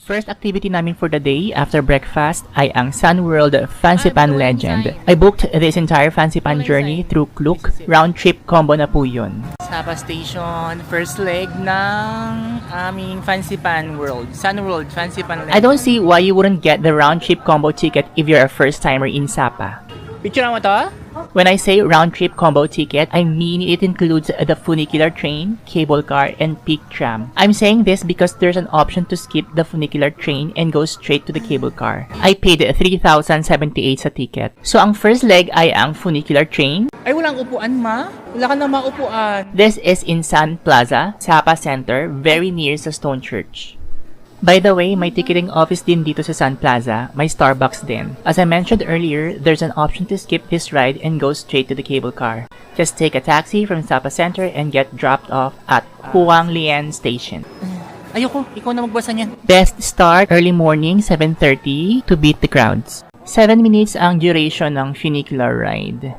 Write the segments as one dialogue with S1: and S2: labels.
S1: First activity namin for the day after breakfast ay ang Sun World Fancy Pan Legend. I booked this entire Fancy Pan journey through Klook. Round trip combo na po yun. Sapa Station, first leg ng aming Fancy Pan World. Sun World Fancy Pan Legend. I don't see why you wouldn't get the round trip combo ticket if you're a first timer in Sapa. Picture mo to? When I say round-trip combo ticket, I mean it includes the funicular train, cable car, and peak tram. I'm saying this because there's an option to skip the funicular train and go straight to the cable car. I paid 3,078 sa ticket. So, ang first leg ay ang funicular train. Ay, walang upuan, ma? Wala ka na maupuan. This is in Sun Plaza, Sapa Center, very near sa Stone Church. By the way, may ticketing office din dito sa Sun Plaza, may Starbucks din. As I mentioned earlier, there's an option to skip this ride and go straight to the cable car. Just take a taxi from Sapa Center and get dropped off at Huang Lian Station. Ayoko, ikaw na magbasa niyan. Best start, early morning, 7:30 to beat the crowds. 7 minutes ang duration ng funicular ride.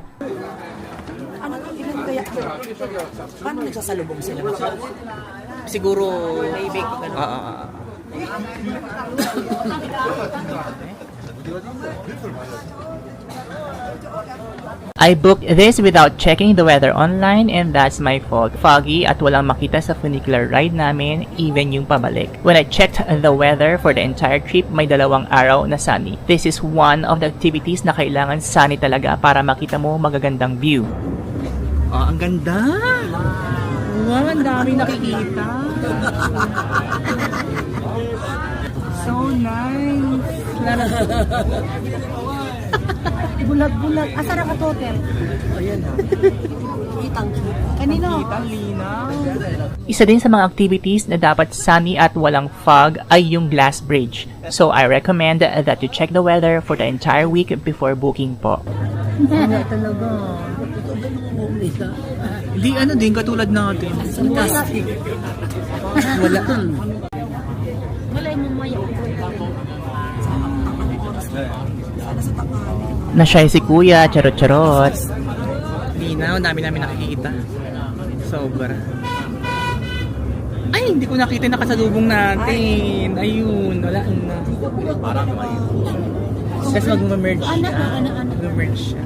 S2: Paano nagsasalubong sila?
S1: Siguro, I booked this without checking the weather online and that's my fault. Foggy at walang makita sa funicular ride namin, even yung pabalik. When I checked the weather for the entire trip, may 2 araw na sunny. This is one of the activities na kailangan sunny talaga para makita mo magagandang view. Ang ganda! Wow, ang dami nakikita! So nice!
S2: Bulag-bulag. Asa na ka totem?
S1: Ayan ha.
S2: Kanino?
S1: Kitang linaw. Isa din sa mga activities na dapat sunny at walang fog ay yung glass bridge. So I recommend that you check the weather for the entire week before booking po.
S2: Wala talaga.
S1: Hindi din katulad natin.
S2: Fantastic.
S1: Wala.
S2: Wala yung mamaya.
S1: Na-shy si kuya, charot-charot. Linaw, dami namin nakikita. Sobra. Ay, hindi ko nakita yung nakasalubong natin. Ayun, wala na. Tapos mag-merge siya. Mag-merge siya.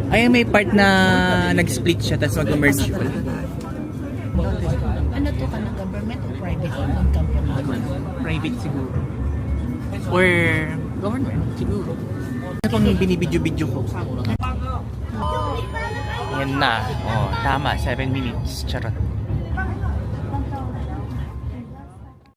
S1: Ay, may part na nag-split siya, tapos mag-merge siya.
S2: Ano to ka ng government or private company?
S1: Private siguro. Or government siguro. Ano pang binibidyo-bidyo ko? Ayan na. Oh, tama. 7 minutes. Charot.